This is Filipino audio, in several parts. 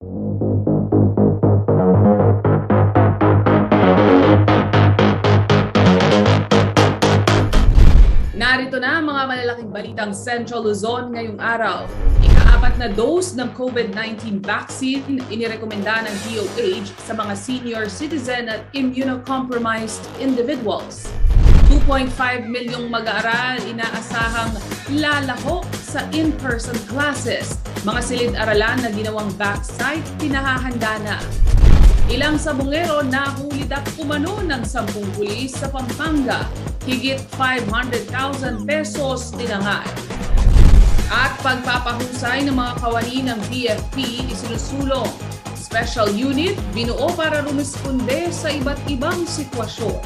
Narito na ang mga malalaking balitang Central Luzon ngayong araw. Ika-4 na dose ng COVID-19 vaccine inirekomenda ng DOH sa mga senior citizen at immunocompromised individuals. 2.5 milyong mag-aaral inaasahang lalaho sa in-person classes. Mga silid-aralan na ginawang backsite pinahahanda na. Ilang sabongero nahuli at umano ng 10 pulis sa Pampanga. Higit 500,000 pesos tinangay. At pagpapahusay ng mga kawani ng BFP isinusulong. Special unit binuo para rumisponde sa iba't ibang sitwasyon.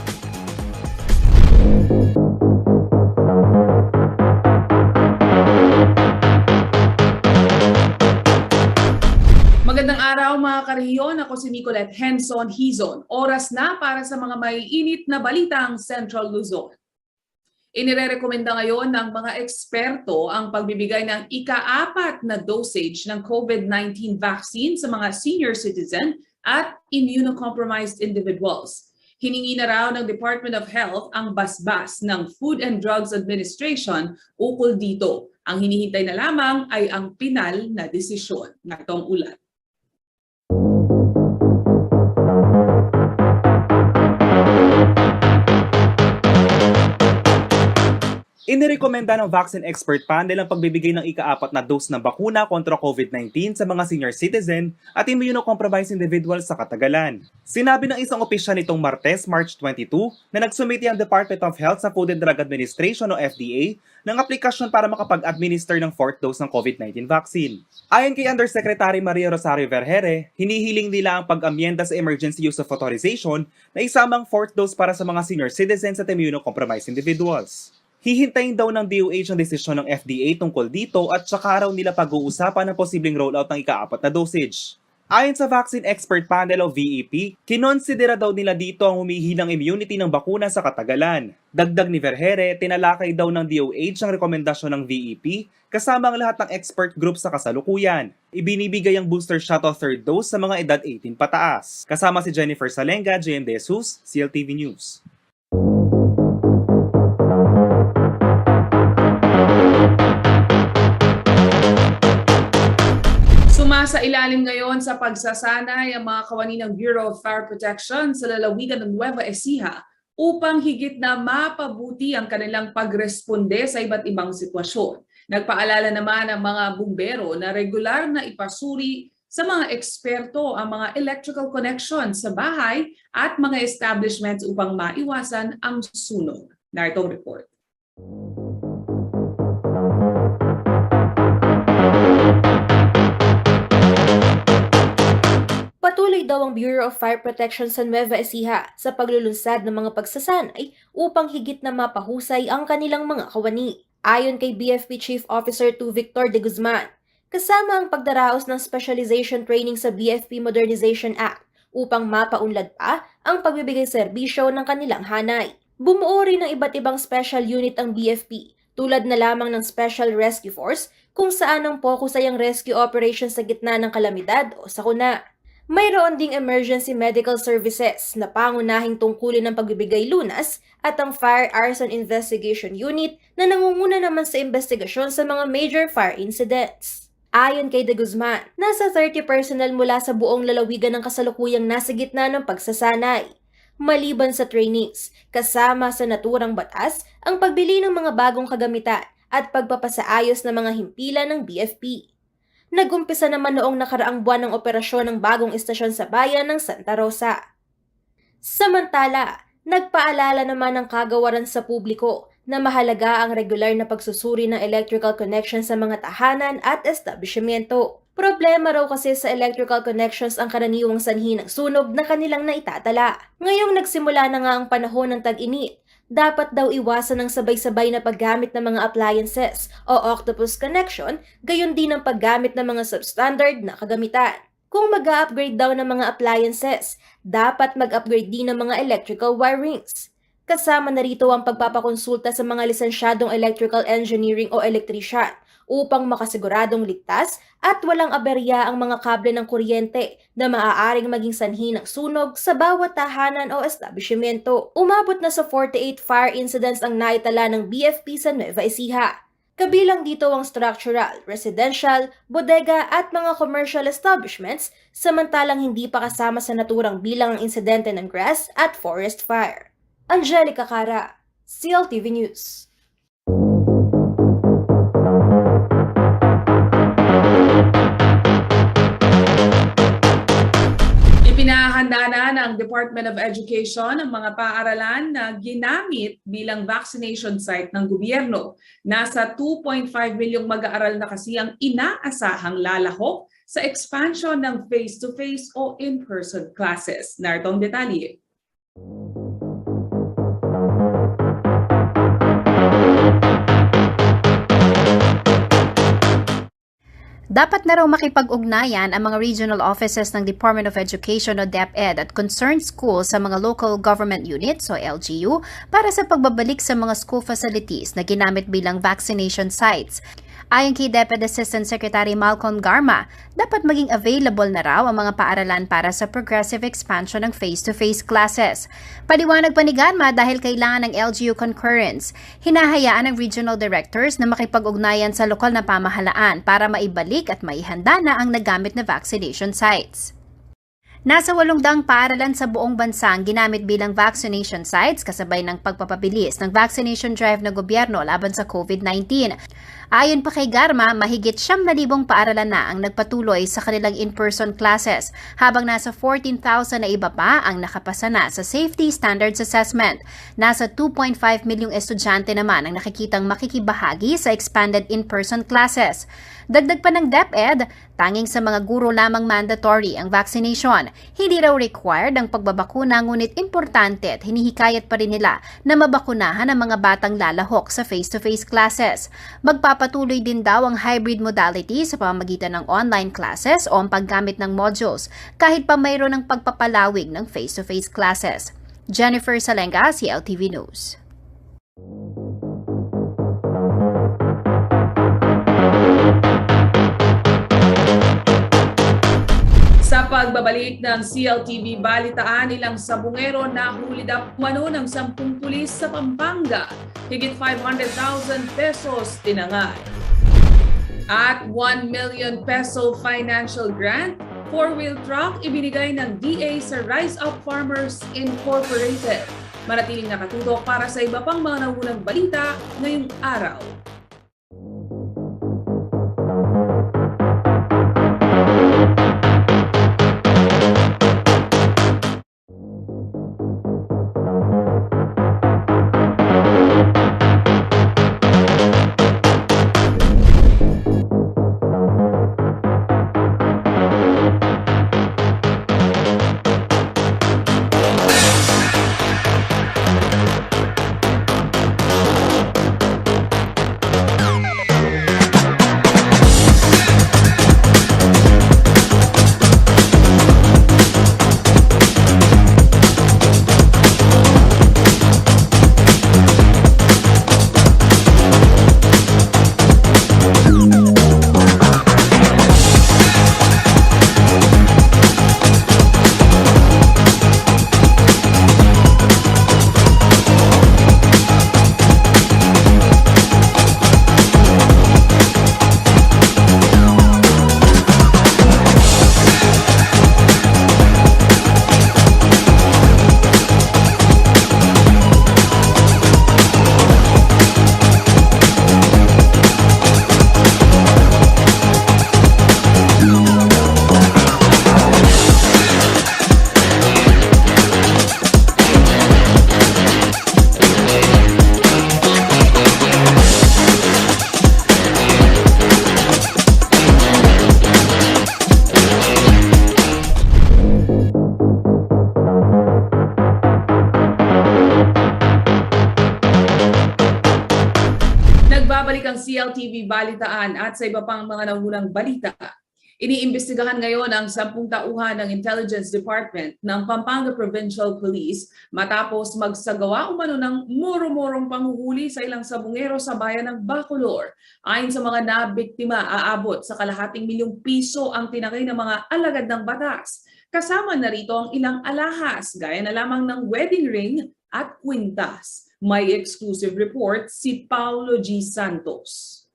Magandang araw mga karehiyon, ako si Nicolette Henson Hizon. Oras na para sa mga maiinit na balitang Central Luzon. Inirekomenda ngayon ng mga eksperto ang pagbibigay ng ika-4 na dosage ng COVID-19 vaccine sa mga senior citizen at immunocompromised individuals. Hiningi na raw ng Department of Health ang basbas ng Food and Drugs Administration ukol dito. Ang hinihintay na lamang ay ang pinal na desisyon. Narito ang ulat. Inirekomenda ng Vaccine Expert Panel ang pagbibigay ng ika-4 na dose ng bakuna kontra COVID-19 sa mga senior citizen at immunocompromised individuals sa katagalan. Sinabi ng isang opisyal nitong Martes, March 22, na nagsumiti ang Department of Health sa Food and Drug Administration o FDA ng aplikasyon para makapag-administer ng 4th dose ng COVID-19 vaccine. Ayon kay Undersecretary Maria Rosario Vergere, hinihiling nila ang pag-amyenda sa Emergency Use of Authorization na isamang 4th dose para sa mga senior citizens at immunocompromised individuals. Hihintayin daw ng DOH ang desisyon ng FDA tungkol dito at saka raw nila pag-uusapan ang posibleng rollout ng ika-4 na dosage. Ayon sa Vaccine Expert Panel o VEP, kinonsidera daw nila dito ang humihinang immunity ng bakuna sa katagalan. Dagdag ni Vergere, tinalakay daw ng DOH ang rekomendasyon ng VEP kasama ang lahat ng expert group sa kasalukuyan. Ibinibigay ang booster shot o 3rd dose sa mga edad 18 pataas. Kasama si Jennifer Salenga, JM De Jesus, CLTV News. Sa ilalim ngayon sa pagsasanay ang mga kawani ng Bureau of Fire Protection sa lalawigan ng Nueva Ecija upang higit na mapabuti ang kanilang pagresponde sa iba't ibang sitwasyon. Nagpaalala naman ang mga bumbero na regular na ipasuri sa mga eksperto ang mga electrical connections sa bahay at mga establishments upang maiwasan ang sunog. Narito ang report. Patuloy daw ang Bureau of Fire Protection sa Nueva Ecija sa paglulunsad ng mga pagsasanay upang higit na mapahusay ang kanilang mga kawani. Ayon kay BFP Chief Officer 2 Victor de Guzman, kasama ang pagdaraos ng specialization training sa BFP Modernization Act upang mapaunlad pa ang pagbibigay serbisyo ng kanilang hanay. Bumuo rin ng iba't ibang special unit ang BFP, tulad na lamang ng Special Rescue Force kung saan ang focus ay ang rescue operation sa gitna ng kalamidad o sakuna. Mayroon ding emergency medical services na pangunahing tungkulin ng pagbibigay lunas at ang Fire Arson Investigation Unit na nangunguna naman sa investigasyon sa mga major fire incidents. Ayon kay De Guzman, nasa 30 personnel mula sa buong lalawigan ng kasalukuyang nasa gitna ng pagsasanay. Maliban sa trainees, kasama sa naturang batas ang pagbili ng mga bagong kagamitan at pagpapasaayos ng mga himpilan ng BFP. Nag-umpisa naman noong nakaraang buwan ng operasyon ng bagong istasyon sa bayan ng Santa Rosa. Samantala, nagpaalala naman ng kagawaran sa publiko na mahalaga ang regular na pagsusuri ng electrical connection sa mga tahanan at establishmento. Problema raw kasi sa electrical connections ang karaniwang sanhi ng sunog na kanilang naitatala. Ngayong nagsimula na nga ang panahon ng tag-init, dapat daw iwasan ng sabay-sabay na paggamit ng mga appliances o octopus connection, gayon din ang paggamit ng mga substandard na kagamitan. Kung mag-upgrade daw ng mga appliances, dapat mag-upgrade din ng mga electrical wirings. Kasama na rito ang pagpapakonsulta sa mga lisensyadong electrical engineering o electrician upang makasiguradong ligtas at walang aberya ang mga kable ng kuryente na maaaring maging sanhi ng sunog sa bawat tahanan o establishmento. Umabot na sa 48 fire incidents ang naitala ng BFP sa Nueva Ecija. Kabilang dito ang structural, residential, bodega at mga commercial establishments, samantalang hindi pa kasama sa naturang bilang ang insidente ng grass at forest fire. Angelica Cara, CLTV News. Ipinahanda na ng Department of Education ang mga paaralan na ginamit bilang vaccination site ng gobyerno. Nasa 2.5 milyong mag-aaral na kasi ang inaasahang lalahok sa expansion ng face-to-face o in-person classes. Narito ang detalye. Dapat na raw makipag-ugnayan ang mga regional offices ng Department of Education o DepEd at concerned schools sa mga local government units o LGU para sa pagbabalik sa mga school facilities na ginamit bilang vaccination sites. Ayon kay DepEd Assistant Secretary Malcolm Garma, dapat maging available na raw ang mga paaralan para sa progressive expansion ng face-to-face classes. Paliwanag pa ni Garma dahil kailangan ng LGU concurrence, hinahayaan ng regional directors na makipag-ugnayan sa lokal na pamahalaan para maibalik at maihanda na ang nagamit na vaccination sites. Nasa 800 paaralan sa buong bansa ang ginamit bilang vaccination sites kasabay ng pagpapabilis ng vaccination drive ng gobyerno laban sa COVID-19. Ayon pa kay Garma, mahigit 7,000 paaralan na ang nagpatuloy sa kanilang in-person classes, habang nasa 14,000 na iba pa ang nakapasa na sa Safety Standards Assessment. Nasa 2.5 milyong estudyante naman ang nakikitang makikibahagi sa expanded in-person classes. Dagdag pa ng DepEd, tanging sa mga guro lamang mandatory ang vaccination. Hindi raw required ang pagbabakuna, ngunit importante at hinihikayat pa rin nila na mabakunahan ang mga batang lalahok sa face-to-face classes. Magpapatuloy din daw ang hybrid modality sa pamamagitan ng online classes o ang paggamit ng modules, kahit pa mayroon ng pagpapalawig ng face-to-face classes. Jennifer Salenga, CLTV News. Sa pagbabalik ng CLTV Balitaan, ilang sabungero nahuli na umano ng 10 pulis sa Pampanga. Higit 500,000 pesos tinangay. At 1 million peso financial grant, 4-wheel truck ibinigay ng DA sa Rise Up Farmers Incorporated. Manatiling nakatutok para sa iba pang mga naunang balita ngayong araw. Nagbabalik ang CLTV Balitaan at sa iba pang mga nangunang balita. Iniimbestigahan ngayon ang 10 tauhan ng Intelligence Department ng Pampanga Provincial Police matapos magsagawa umano ng moro-morong panghuhuli sa ilang sabungero sa bayan ng Bacolor. Ayon sa mga nabiktima, aabot sa kalahating milyong piso ang tinakay ng mga alagad ng batas. Kasama na rito ang ilang alahas gaya na lamang ng wedding ring at kwintas. May exclusive report si Paulo G. Santos.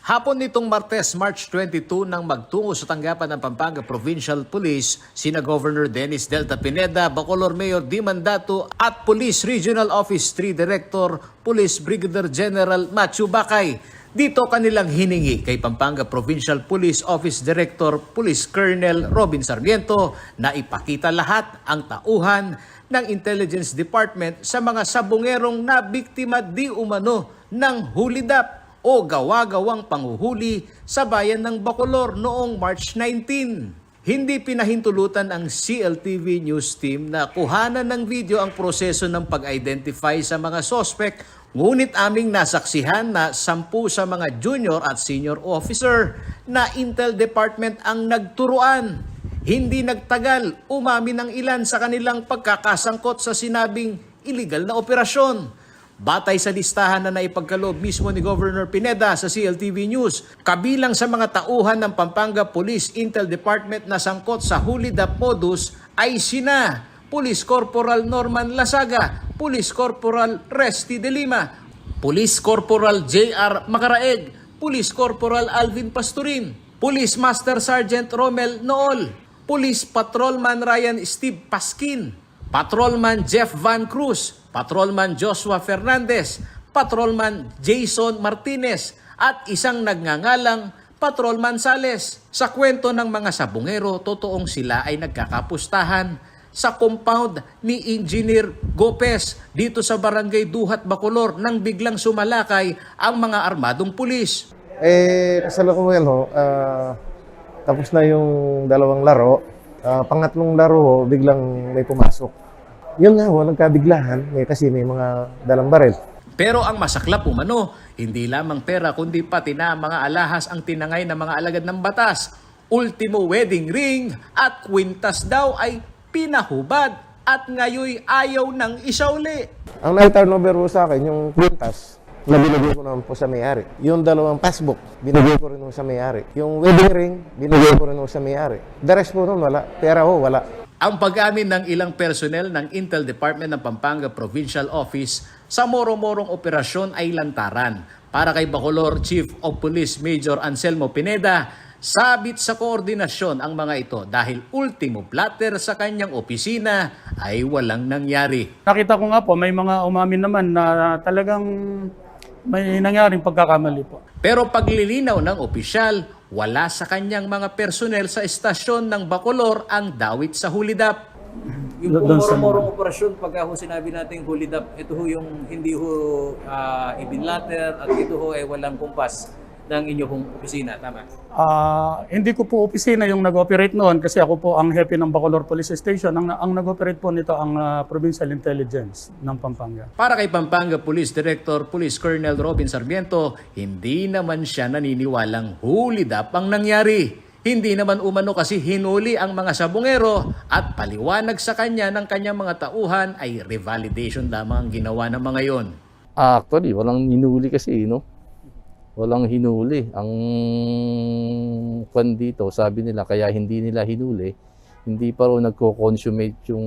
Hapon nitong Martes, March 22 nang magtungo sa tanggapan ng Pampanga Provincial Police sina Governor Dennis Delta Pineda, Bacolor Mayor Di Mandato at Police Regional Office 3 Director Police Brigadier General Matthew Bakay. Dito kanilang hiningi kay Pampanga Provincial Police Office Director Police Colonel Robin Sarmiento na ipakita lahat ang tauhan ng Intelligence Department sa mga sabungerong na biktima di umano ng hulidap o gawa-gawang panghuhuli sa bayan ng Bacolor noong March 19. Hindi pinahintulutan ang CLTV News Team na kuhanan ng video ang proseso ng pag-identify sa mga sospek, ngunit aming nasaksihan na 10 sa mga junior at senior officer na Intel Department ang nagturuan. Hindi nagtagal, umamin ang ilan sa kanilang pagkakasangkot sa sinabing illegal na operasyon. Batay sa listahan na naipagkaloob mismo ni Governor Pineda sa CLTV News, kabilang sa mga tauhan ng Pampanga Police Intel Department na sangkot sa hulidap modus ay sina Police Corporal Norman Lasaga, Police Corporal Resty de Lima, Police Corporal J.R. Macaraeg, Police Corporal Alvin Pastorin, Police Master Sergeant Romel Nool, Police Patrolman Ryan Steve Paskin, Patrolman Jeff Van Cruz, Patrolman Joshua Fernandez, Patrolman Jason Martinez at isang nagngangalang Patrolman Sales. Sa kwento ng mga sabungero, totoong sila ay nagkakapustahan sa compound ni Engineer Gopez dito sa Barangay Duhat, Bacolor nang biglang sumalakay ang mga armadong pulis. Kasalukuyan tapos na yung dalawang laro. Pangatlong laro biglang may pumasok. Yun nga nagkabiglahan kasi may mga dalang baril. Pero ang masaklap umano, hindi lamang pera kundi pati na mga alahas ang tinangay ng mga alagad ng batas. Ultimo wedding ring at kwintas daw ay pinahubad at ngayoy ayaw ng isauli. Ang nag-turnover po sa akin, yung kwintas, na binigay ko naman po sa may-ari. Yung dalawang passbook, binigay ko rin sa may-ari. Yung wedding ring, binigay ko rin sa may-ari. The rest po nun, wala. Pera ho, wala. Ang pag-amin ng ilang personnel ng Intel Department ng Pampanga Provincial Office sa moro-morong operasyon ay lantaran. Para kay Bacolor Chief of Police Major Anselmo Pineda, sabit sa koordinasyon ang mga ito dahil ultimo platter sa kanyang opisina ay walang nangyari. Nakita ko nga po, may mga umamin naman na talagang may nangyaring pagkakamali po. Pero paglilinaw ng opisyal, wala sa kanyang mga personnel sa estasyon ng Bacolor ang dawit sa hulidap. Yung moro-morong operasyon, pagka ho sinabi natin hulidap, ito ho yung hindi ho ibinlater at ito ho ay walang kumpas ng inyong opisina, tama? Hindi ko po opisina yung nag-operate noon kasi ako po ang hepe ng Bacolor Police Station. Ang nag-operate po nito ang Provincial Intelligence ng Pampanga. Para kay Pampanga Police Director Police Colonel Robin Sarmiento, hindi naman siya naniniwalang hulidap ang nangyari. Hindi naman umano kasi hinuli ang mga sabungero at paliwanag sa kanya ng kanyang mga tauhan ay revalidation lamang ang ginawa ng mga yon. Actually, walang hinuli kasi, no? Walang hinuli. Ang kwan dito, sabi nila, kaya hindi nila hinuli, hindi pa rin nagko-consummate yung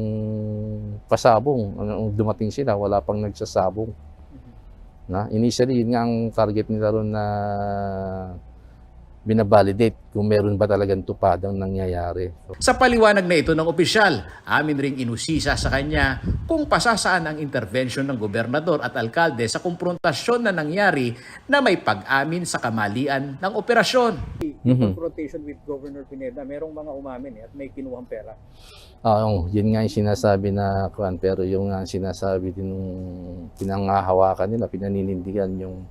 pasabong. Ang dumating sila, wala pang nagsasabong. Initially, yun nga ang target nila ron na binabalidate kung meron ba talagang tupadang nangyayari. Sa paliwanag na ito ng opisyal, amin ring inusisa sa kanya kung pasasaan ang intervention ng gobernador at alkalde sa kumprontasyon na nangyari na may pag-amin sa kamalian ng operasyon. Confrontation with Governor Pineda, merong mga umamin at may kinuhang pera. Yun nga yung sinasabi na kwan, pero yung nga sinasabi din nung pinangahawakan nila, pinaninindigan yung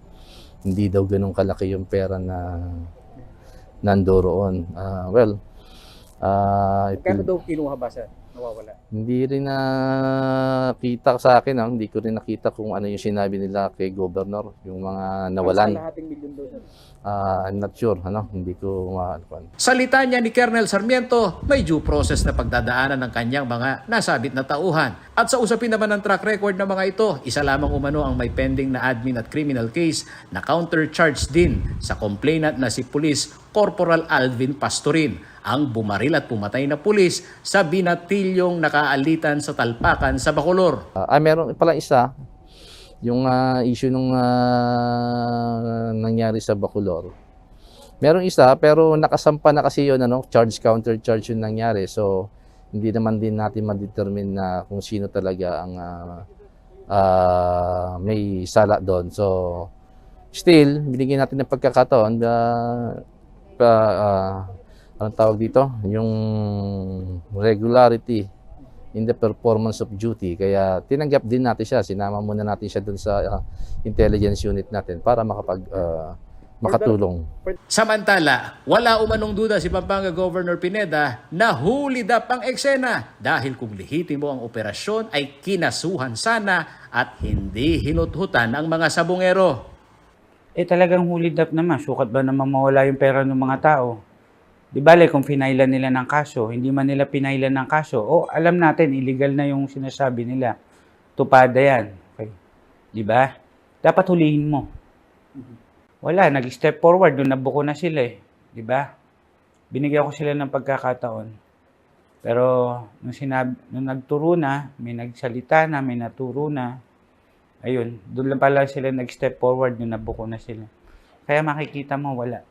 hindi daw ganun kalaki yung pera na nandoroon. Kano daw kinuha ba, sir? Nawawala. Hindi rin nakita sa akin, hindi ko rin nakita kung ano yung sinabi nila kay Governor, yung mga nawalan. milyon daw, sir. I'm not sure, hindi ko maanuan. Salita niya ni Colonel Sarmiento, may due process na pagdadaanan ng kanyang mga nasabit na tauhan. At sa usapin naman ng track record ng mga ito, isa lamang umano ang may pending na admin at criminal case na countercharge din sa complainant na si Police Corporal Alvin Pastorin, ang bumaril at pumatay na pulis sa binatilyong nakaalitan sa talpakan sa Bacolor. Meron pala isa, yung issue nung nangyari sa Bacolor. Meron isa, pero nakasampa na kasi yun, charge counter charge yung nangyari. So, hindi naman din natin ma-determine na kung sino talaga ang may sala doon. So, still, binigyan natin ng pagkakataon anong tawag dito? Yung regularity in the performance of duty. Kaya tinanggap din natin siya. Sinama muna natin siya dun sa intelligence unit natin para makatulong. Samantala, wala umanong duda si Pampanga Governor Pineda na hulid up ang eksena dahil kung lihitimo ang operasyon ay kinasuhan sana at hindi hinuthutan ang mga sabungero. Talagang hulid up naman. Sukat ba naman mawala yung pera ng mga tao? Di bale kung pinailan nila ng kaso, hindi man nila pinailan ng kaso, alam natin, illegal na yung sinasabi nila. Tupada yan. Okay. Di ba? Dapat hulihin mo. Wala, nag-step forward, nung nabuko na sila Di ba? Binigyan ko sila ng pagkakataon. Pero nung nagturo na, may nagsalita na, may naturo na, ayun, doon lang pala sila nag-step forward nung nabuko na sila. Kaya makikita mo, wala.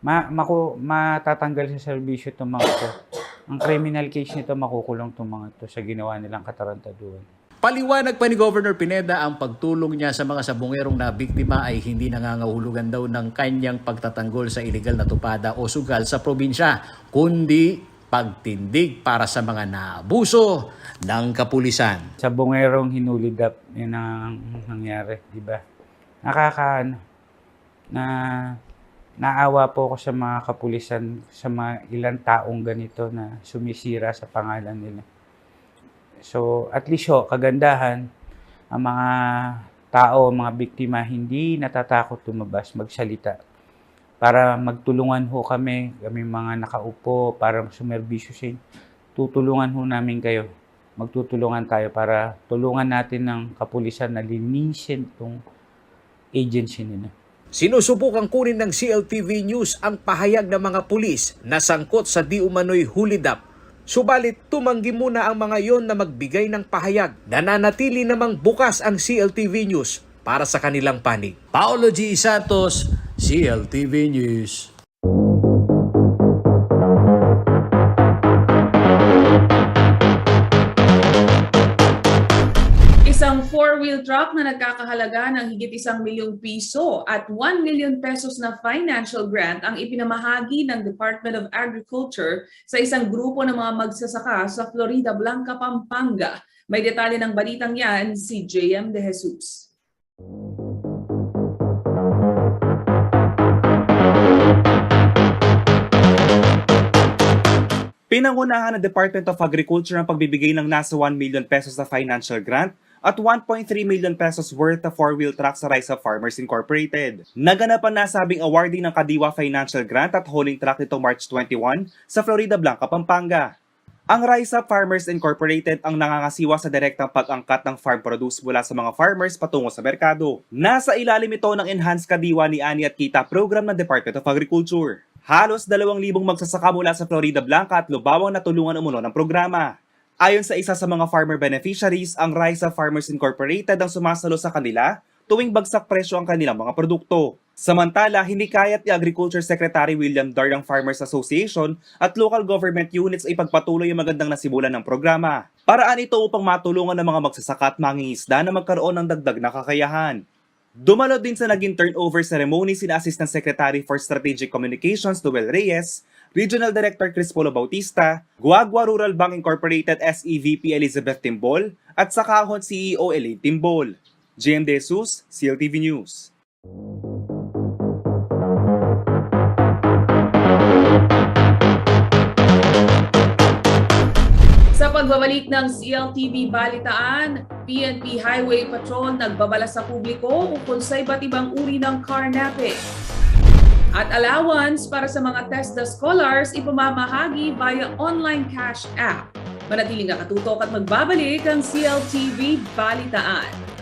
Matatanggal sa serbisyo itong mga ito. Ang criminal case nito, makukulong itong mga ito sa ginawa nilang katarantaduhan. Paliwanag pa ni Governor Pineda ang pagtulong niya sa mga sabungerong na biktima ay hindi nangangahulugan daw ng kanyang pagtatanggol sa iligal na tupada o sugal sa probinsya, kundi pagtindig para sa mga naabuso ng kapulisan. Sa bungerong hinulid up, yun ang nangyari, di ba? Naawa po ako sa mga kapulisan, sa mga ilang taong ganito na sumisira sa pangalan nila. So, at least kagandahan, ang mga tao, mga biktima, hindi natatakot lumabas, magsalita. Para magtulungan kami mga nakaupo, para sumerbisyo sa inyo. Tutulungan namin kayo. Magtutulungan tayo para tulungan natin ng kapulisan na linisin itong agency nila. Sinusubukang kunin ng CLTV News ang pahayag ng mga pulis na sangkot sa di umano'y hulidap. Subalit tumanggi muna ang mga yon na magbigay ng pahayag. Nananatili namang bukas ang CLTV News para sa kanilang panig. Paolo G. Santos, CLTV News. Isang four-wheel truck na nagkakahalaga ng higit 1 milyong piso at 1 million pesos na financial grant ang ipinamahagi ng Department of Agriculture sa isang grupo ng mga magsasaka sa Florida Blanca, Pampanga. May detalye ng balitang yan si JM De Jesus. Pinangunahan ng Department of Agriculture ang pagbibigay ng nasa 1 million pesos na financial grant at 1.3 million pesos worth of four-wheel truck sa Rise Up Farmers Incorporated. Naganap ang nasabing awardee ng Kadiwa Financial Grant at hauling truck nitong March 21 sa Florida Blanca, Pampanga. Ang Rise Up Farmers Incorporated ang nangangasiwa sa direktang pag-angkat ng farm produce mula sa mga farmers patungo sa merkado. Nasa ilalim ito ng Enhanced Kadiwa ni Ani at Kita program ng Department of Agriculture. Halos 2,000 magsasaka mula sa Florida Blanca at Lubawang na tulungan umuno ng programa. Ayon sa isa sa mga farmer beneficiaries, ang Rise Up Farmers Incorporated ang sumasalo sa kanila tuwing bagsak presyo ang kanilang mga produkto. Samantala, hinikayat ni Agriculture Secretary William Dar ang Farmers Association at local government units ay pagpatuloy ang magandang nasibulan ng programa. Paraan ito upang matulungan ng mga magsasaka at mangingisda na magkaroon ng dagdag na kakayahan. Dumalo din sa naging turnover ceremony sina Assistant Secretary for Strategic Communications Noel Reyes, Regional Director Chris Polo Bautista, Guagua Rural Bank Incorporated SEVP Elizabeth Timbol, at Sakahon CEO Elaine Timbol. JM De Jesus, CLTV News. Sa pagbabalik ng CLTV Balitaan, PNP Highway Patrol nagbabala sa publiko ukol sa iba't ibang uri ng carnapping. At allowance para sa mga TESDA scholars ipamamahagi via online cash app. Manatiling nakatutok at magbabalik ang CLTV Balitaan.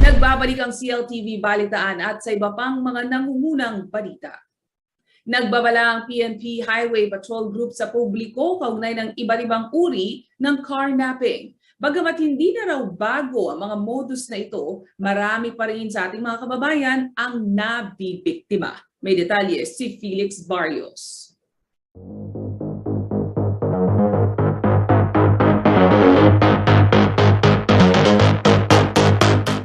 Nagbabalik ang CLTV Balitaan at sa iba pang mga nangungunang balita. Nagbabala ang PNP Highway Patrol Group sa publiko kaugnay ng iba't ibang uri ng carnapping. Bagamat hindi na raw bago ang mga modus na ito, marami pa rin sa ating mga kababayan ang nabibiktima. May detalye si Felix Barrios.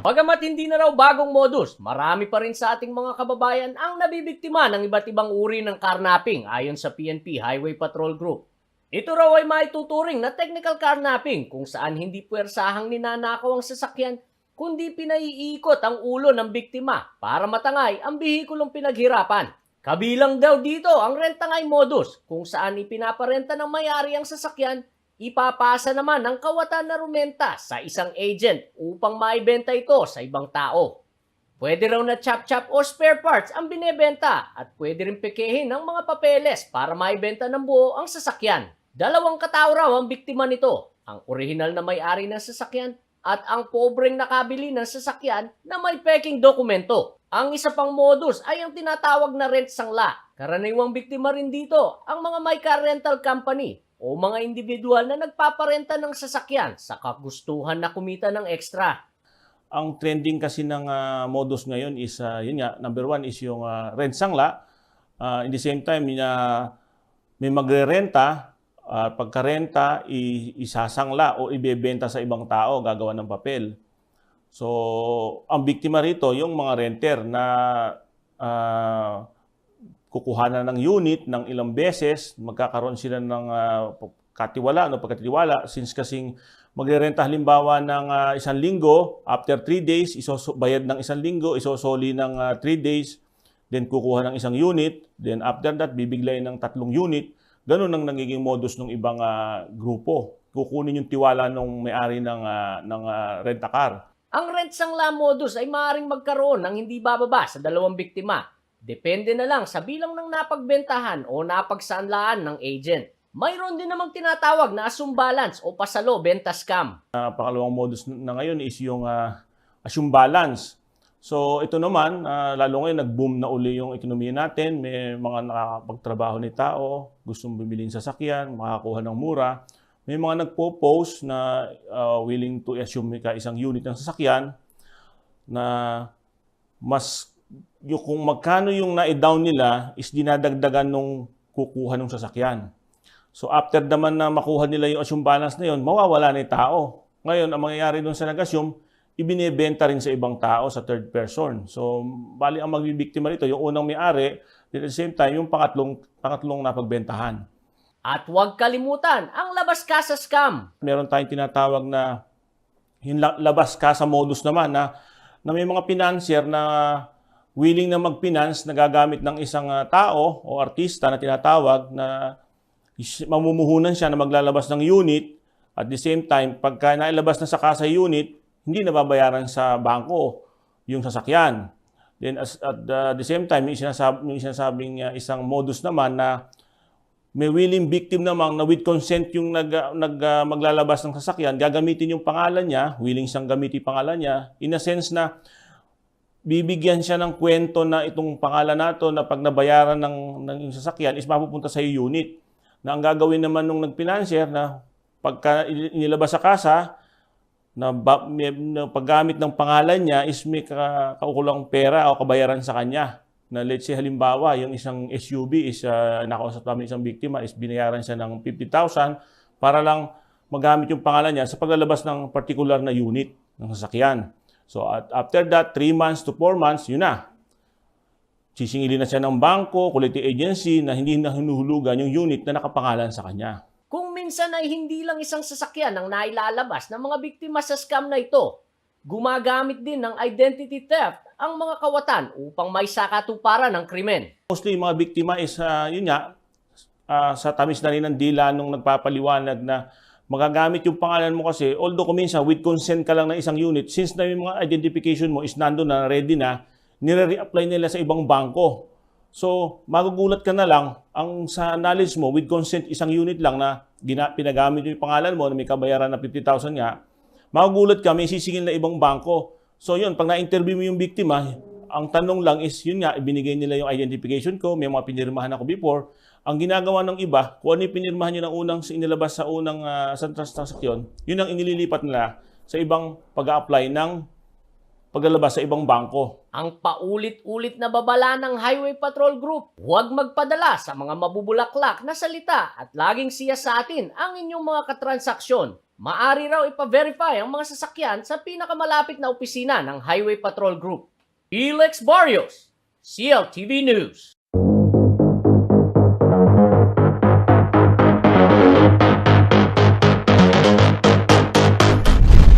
Bagamat hindi na raw bagong modus, marami pa rin sa ating mga kababayan ang nabibiktima ng iba't ibang uri ng carnapping ayon sa PNP Highway Patrol Group. Ito raw ay maituturing na technical carnapping kung saan hindi puwersahang ninanakaw ang sasakyan kundi pinaiikot ang ulo ng biktima para matangay ang bihikulong pinaghirapan. Kabilang daw dito ang rentangay modus kung saan ipinaparenta ng may-ari ang sasakyan, ipapasa naman ng kawatan na rumenta sa isang agent upang maibenta ito sa ibang tao. Pwede raw na chop-chop o spare parts ang binebenta at pwede rin pekehin ng mga papeles para maibenta ng buo ang sasakyan. 2 katao raw ang biktima nito, ang orihinal na may-ari ng sasakyan at ang pobreng nakabili ng sasakyan na may peking dokumento. Ang isa pang modus ay ang tinatawag na rent sangla. Karaniwang biktima rin dito ang mga may car rental company o mga individual na nagpaparenta ng sasakyan sa kagustuhan na kumita ng extra. Ang trending kasi ng modus ngayon is, yun nga, number 1 is yung rent sangla. In the same time, may magre-renta, pagka-renta, isasangla o ibebenta sa ibang tao, gagawa ng papel. So, ang biktima rito, yung mga renter na kukuhanan ng unit ng ilang beses, magkakaroon sila ng pagkatiwala, since kasing magre-renta halimbawa ng 1 linggo, after 3 days, bayad ng 1 linggo, isosoli ng 3 days, then kukuha ng 1 unit, then after that, bibiglayin ng 3 unit. Ganun ang nagiging modus ng ibang grupo. kukunin yung tiwala ng may-ari ng rent-a-car. Ang rent-sangla modus ay maaaring magkaroon ng hindi bababa sa 2 biktima. Depende na lang sa bilang ng napagbentahan o napagsaanlaan ng agent. Mayroon din namang tinatawag na assume balance o pasalo benta scam. Pangalawang modus na ngayon is yung assume balance. So ito naman, lalo ngayon nag-boom na uli yung ekonomiya natin. May mga nakakapagtrabaho ni tao, gustong bumili ng sasakyan, makakuha ng mura. May mga nagpo-post na willing to assume ka isang unit ng sasakyan na mas yung kung magkano yung na-down nila is dinadagdagan nung kukuha ng sasakyan. So after naman na makuha nila yung assume balance na yun, mawawala na yung tao. Ngayon, ang mangyayari dun sa nag-assume, ibinebenta rin sa ibang tao, sa third person. So, bali ang magbibiktima rito, yung unang may-ari, at the same time, yung pangatlong napagbentahan. At huwag kalimutan ang labas ka sa scam. Meron tayong tinatawag na yung labas ka sa modus naman na may mga financier na willing na mag-finance na gagamit ng isang tao o artista na tinatawag na mamumuhunan siya na maglalabas ng unit at the same time, pagka nailabas na sa kasa unit, hindi nababayaran sa bangko yung sasakyan. Then at the same time, yung sinasabing isang modus naman na may willing victim naman na with consent yung maglalabas ng sasakyan, gagamitin yung pangalan niya, willing siyang gamitin pangalan niya, in a sense na bibigyan siya ng kwento na itong pangalan nato na pag nabayaran ng sasakyan is mapupunta sa unit. Na ang gagawin naman nung nag-financier na pagka inilabas sa kasa, na paggamit ng pangalan niya is may kaukulang pera o kabayaran sa kanya. Na let's say halimbawa, yung isang SUV is nakausap namin isang biktima is binayaran siya ng 50,000 para lang magamit yung pangalan niya sa paglalabas ng particular na unit ng sasakyan. So after that, 3 months to 4 months, yun na. Sisingilin na siya ng bangko, collecting agency na hindi na hinuhulugan yung unit na nakapangalan sa kanya. Kung minsan ay hindi lang isang sasakyan ang nailalabas ng mga biktima sa scam na ito, gumagamit din ng identity theft ang mga kawatan upang may sakatuparan ng krimen. Mostly yung mga biktima is, yun nga, sa tamis na rin ng dila nung nagpapaliwanag na magagamit yung pangalan mo kasi, although kung minsan with consent ka lang ng isang unit, since na yung mga identification mo is nandun na, ready na, nire-reapply nila sa ibang bangko. So, magugulat ka na lang, ang sa knowledge mo, with consent, isang unit lang na pinagamit yung pangalan mo na may kabayaran na 50,000 nga, magugulat ka, may sisingil na ibang bangko. So, yun, pag na-interview mo yung biktima, ang tanong lang is, yun nga, ibinigay nila yung identification ko, may mga pinirmahan ako before. Ang ginagawa ng iba, kung ano yung pinirmahan nyo ng unang inilabas sa unang transaksyon, yun ang inililipat nila sa ibang pag-a-apply ng paglalabas sa ibang bangko. Ang paulit-ulit na babala ng Highway Patrol Group, huwag magpadala sa mga mabubulaklak na salita at laging siya sa atin ang inyong mga katransaksyon. Maari raw ipa-verify ang mga sasakyan sa pinakamalapit na opisina ng Highway Patrol Group. Felix Barrios, CLTV News.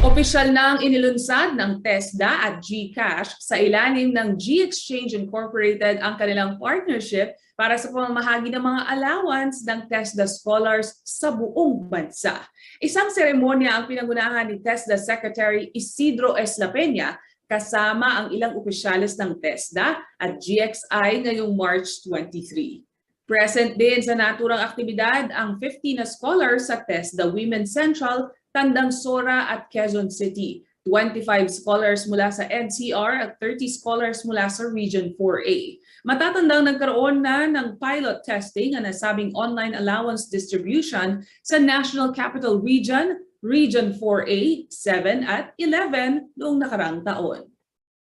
Opisyal na ang inilunsad ng TESDA at GCash sa ilalim ng G-Exchange Incorporated ang kanilang partnership para sa pamamahagi ng mga allowance ng TESDA scholars sa buong bansa. Isang seremonya ang pinangunahan ni TESDA Secretary Isidro S. La Peña kasama ang ilang opisyalis ng TESDA at GXI ngayong March 23. Present din sa naturang aktibidad ang 50 na scholars sa TESDA Women's Central, Tandang Sora at Quezon City, 25 scholars mula sa NCR at 30 scholars mula sa Region 4A. Matatandang nagkaroon na ng pilot testing ang nasabing online allowance distribution sa National Capital Region, Region 4A, 7 at 11 noong nakaraang taon.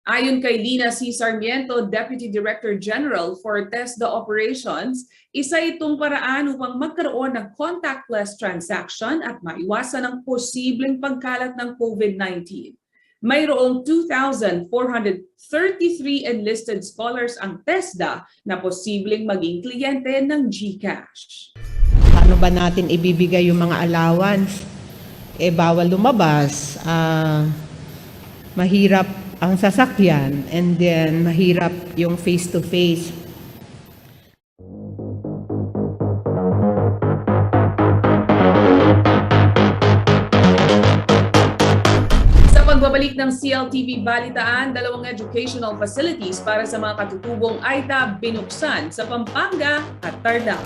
Ayon kay Lina C. Sarmiento, Deputy Director General for TESDA Operations, isa itong paraan upang magkaroon ng contactless transaction at maiwasan ang posibleng pagkalat ng COVID-19. Mayroong 2,433 enlisted scholars ang TESDA na posibleng maging kliyente ng GCash. Paano ba natin ibibigay yung mga allowance? Bawal lumabas, mahirap ang sasakyan, and then mahirap yung face-to-face. Pagbabalik ng CLTV Balitaan, 2 educational facilities para sa mga katutubong AITA binuksan sa Pampanga at Tarlac.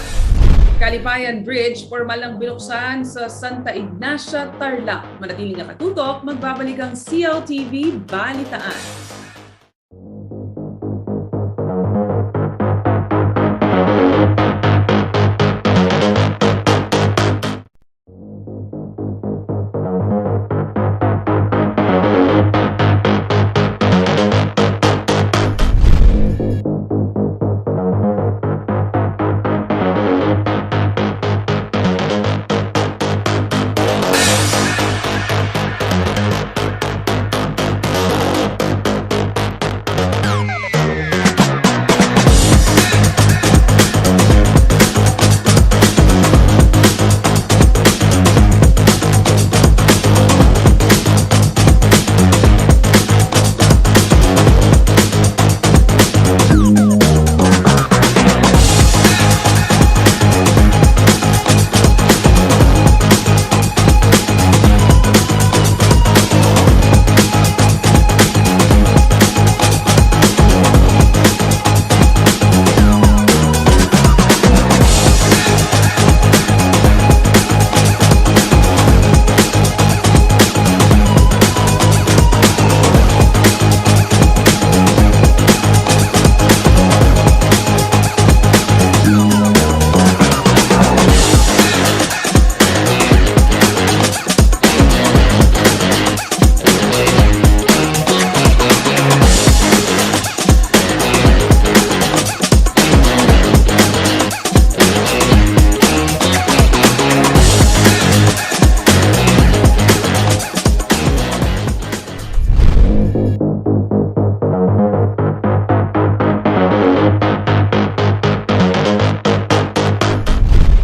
Kalipayan Bridge, formal lang binuksan sa Santa Ignacia, Tarlac. Manatiling nakatutok, magbabalik ang CLTV Balitaan.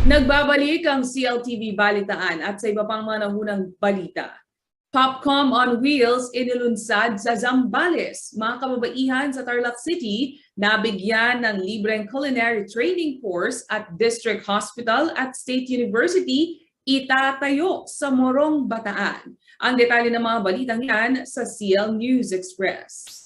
Nagbabalik ang CLTV Balitaan at sa iba pang mga nahunang balita. Popcom on Wheels inilunsad sa Zambales. Mga kababaihan sa Tarlac City nabigyan ng libreng culinary training course at District Hospital at State University itatayo sa Morong, Bataan. Ang detalye ng mga balitang yan sa CL News Express.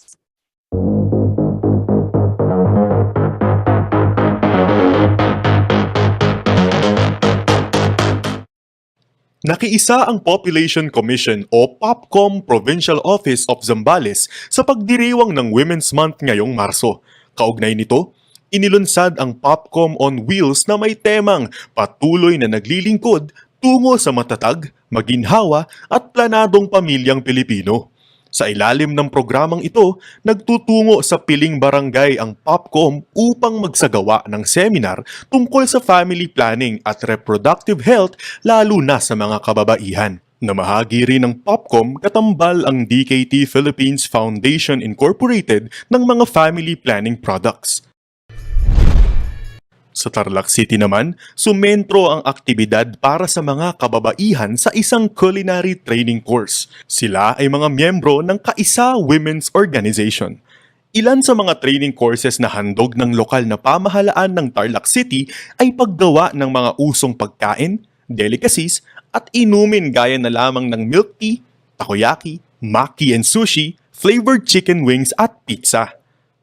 Nakiisa ang Population Commission o Popcom Provincial Office of Zambales sa pagdiriwang ng Women's Month ngayong Marso. Kaugnay nito, inilunsad ang Popcom on Wheels na may temang patuloy na naglilingkod tungo sa matatag, maginhawa at planadong pamilyang Pilipino. Sa ilalim ng programang ito, nagtutungo sa piling barangay ang Popcom upang magsagawa ng seminar tungkol sa family planning at reproductive health lalo na sa mga kababaihan. Namahagi rin ng Popcom katambal ang DKT Philippines Foundation Incorporated ng mga family planning products. Sa Tarlac City naman, sumentro ang aktibidad para sa mga kababaihan sa isang culinary training course. Sila ay mga miyembro ng Kaisa Women's Organization. Ilan sa mga training courses na handog ng lokal na pamahalaan ng Tarlac City ay paggawa ng mga usong pagkain, delicacies, at inumin gaya na lamang ng milk tea, takoyaki, maki and sushi, flavored chicken wings at pizza.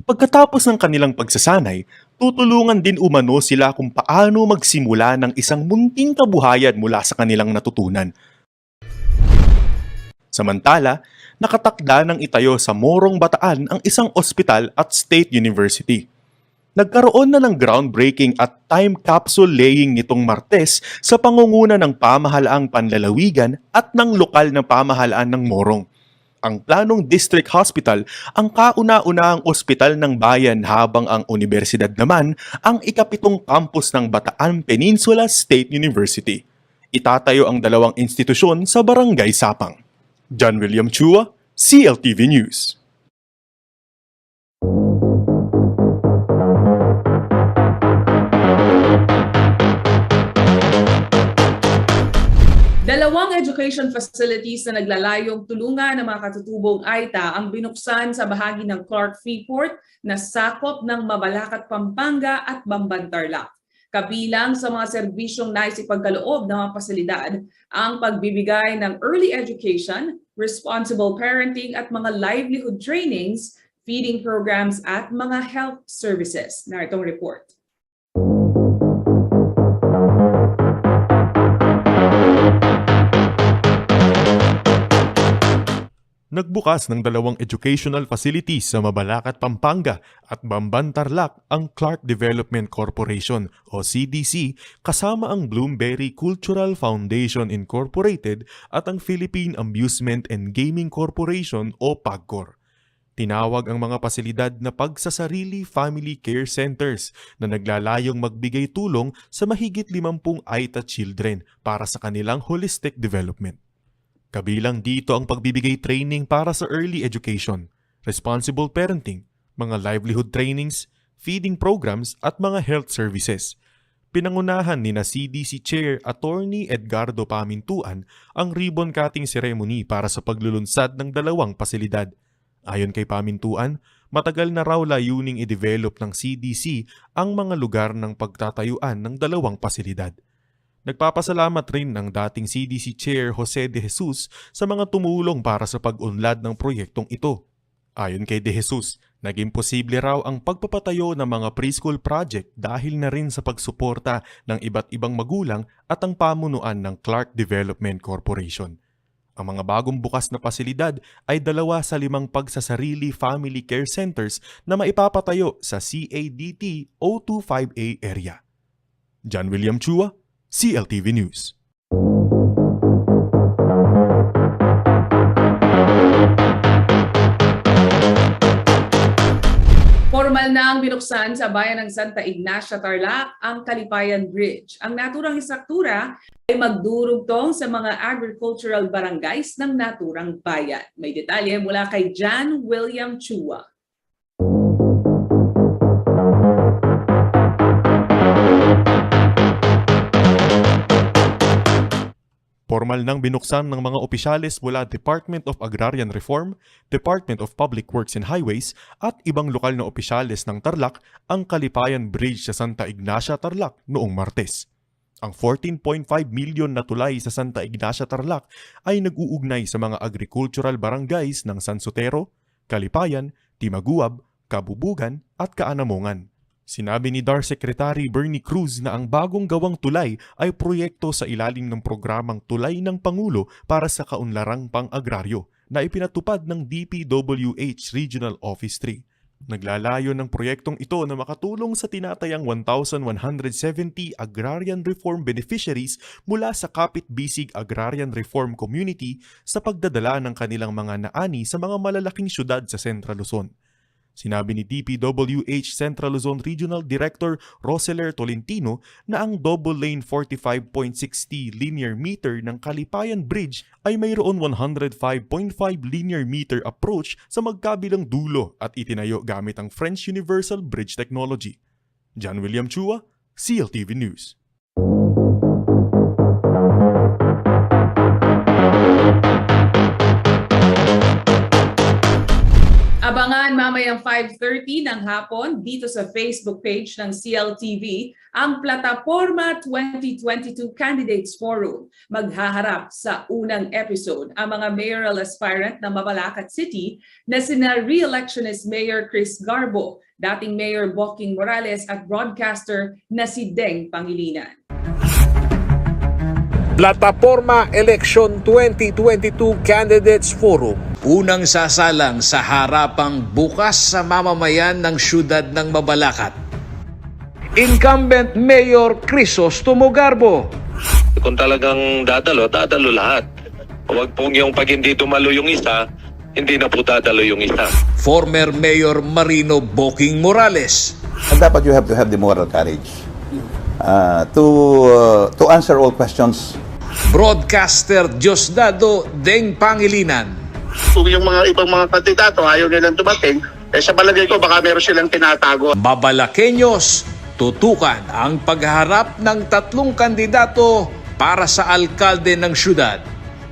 Pagkatapos ng kanilang pagsasanay, tutulungan din umano sila kung paano magsimula ng isang munting kabuhayan mula sa kanilang natutunan. Samantala, nakatakda ng itayo sa Morong, Bataan ang isang ospital at State University. Nagkaroon na ng groundbreaking at time capsule laying nitong Martes sa pangunguna ng pamahalaang panlalawigan at ng lokal na pamahalaan ng Morong. Ang planong district hospital ang kauna-unahang ospital ng bayan habang ang universidad naman ang ikapitong campus ng Bataan Peninsula State University. Itatayo ang dalawang institusyon sa Barangay Sapang. John William Chua, CLTV News. Dalawang education facilities na naglalayong tulungan ng mga katutubong AITA ang binuksan sa bahagi ng Clark Freeport na sakop ng Mabalacat, Pampanga at Bamban, Tarlac. Kabilang sa mga serbisyong nais ipagkaloob ng mga pasilidad ang pagbibigay ng early education, responsible parenting at mga livelihood trainings, feeding programs at mga health services. Naritong report. Nagbukas ng 2 educational facilities sa Mabalacat, Pampanga at Bamban, Tarlac ang Clark Development Corporation o CDC kasama ang Bloomberry Cultural Foundation Incorporated at ang Philippine Amusement and Gaming Corporation o PAGCOR. Tinawag ang mga pasilidad na pagsasarili family care centers na naglalayong magbigay tulong sa mahigit 50 AITA children para sa kanilang holistic development. Kabilang dito ang pagbibigay training para sa early education, responsible parenting, mga livelihood trainings, feeding programs at mga health services. Pinangunahan ni na CDC Chair Attorney Edgardo Pamintuan ang ribbon cutting ceremony para sa paglulunsad ng 2 pasilidad. Ayon kay Pamintuan, matagal na raw layuning i-develop ng CDC ang mga lugar ng pagtatayuan ng 2 pasilidad. Nagpapasalamat rin ang dating CDC Chair Jose De Jesus sa mga tumulong para sa pag-unlad ng proyektong ito. Ayon kay De Jesus, naging posible raw ang pagpapatayo ng mga preschool project dahil na rin sa pagsuporta ng iba't ibang magulang at ang pamunuan ng Clark Development Corporation. Ang mga bagong bukas na pasilidad ay 2 sa 5 pagsasarili family care centers na maipapatayo sa CADT 025A area. John William Chua, CLTV News. Formal na ang binuksan sa bayan ng Santa Ignacia, Tarlac ang Kalipayan Bridge. Ang naturang istruktura ay magdurugtong sa mga agricultural barangays ng naturang bayan. May detalye mula kay John William Chua. Formal nang binuksan ng mga opisyales mula Department of Agrarian Reform, Department of Public Works and Highways at ibang lokal na opisyales ng Tarlac ang Kalipayan Bridge sa Santa Ignacia, Tarlac noong Martes. Ang 14.5 milyon na tulay sa Santa Ignacia, Tarlac ay nag-uugnay sa mga agricultural barangays ng San Sotero, Kalipayan, Timaguab, Kabubugan at Kaanamongan. Sinabi ni DAR Secretary Bernie Cruz na ang bagong gawang tulay ay proyekto sa ilalim ng programang Tulay ng Pangulo para sa Kaunlarang Pang-Agraryo na ipinatupad ng DPWH Regional Office 3. Naglalayo ng proyektong ito na makatulong sa tinatayang 1,170 agrarian reform beneficiaries mula sa Kapit-Bisig Agrarian Reform Community sa pagdadala ng kanilang mga naani sa mga malalaking syudad sa Central Luzon. Sinabi ni DPWH Central Luzon Regional Director Roseler Tolentino na ang double-lane 45.60 linear meter ng Kalipayan Bridge ay mayroon 105.5 linear meter approach sa magkabilang dulo at itinayo gamit ang French Universal Bridge Technology. John William Chua, CLTV News. Abangan mamayang 5:30 ng hapon dito sa Facebook page ng CLTV ang Plataforma 2022 Candidates Forum. Maghaharap sa unang episode ang mga mayoral aspirant ng Mabalacat City na sina re-electionist Mayor Chris Garbo, dating Mayor Boking Morales at broadcaster na si Deng Pangilinan. Plataforma Election 2022 Candidates Forum. Unang sasalang sa harapang bukas sa mamamayan ng siyudad ng Mabalacat. Incumbent Mayor Crisostomo Garbo. Kung talagang dadalo lahat. Huwag pong yung pag hindi tumalo yung isa, hindi na po dadalo yung isa. Former Mayor Marino Boking Morales. And dapat you have to have the moral courage to answer all questions. Broadcaster Diosdado Deng Pangilinan. Kung yung mga ibang mga kandidato ayaw nilang dumating, sa palagay ko baka meron silang tinatago. Babalakeños, tutukan ang pagharap ng 3 kandidato para sa alkalde ng syudad.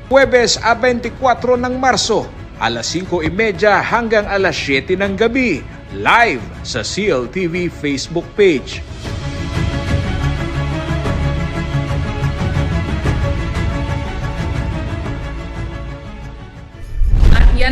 Huwebes 24 ng Marso, alas 5:30 hanggang alas 7 ng gabi, live sa CLTV Facebook page.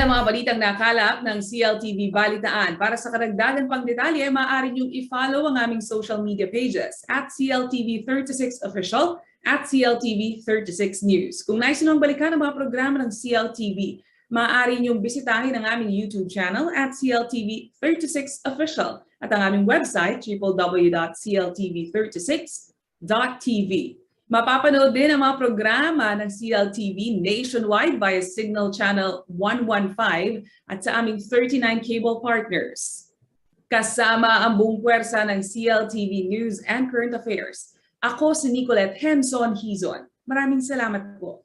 Yan ang mga balitang nakalap ng CLTV Balitaan. Para sa karagdagan pang detalye, maaari niyong i-follow ang aming social media pages at CLTV36Official at CLTV36 News. Kung nais nyo balikan ang mga programa ng CLTV, maaari niyong bisitahin ang aming YouTube channel at CLTV36Official at ang aming website www.cltv36.tv. Mapapanood din ang mga programa ng CLTV nationwide via Signal Channel 115 at sa aming 39 cable partners. Kasama ang buong puwersa ng CLTV News and Current Affairs. Ako si Nicolette Henson Hizon. Maraming salamat po.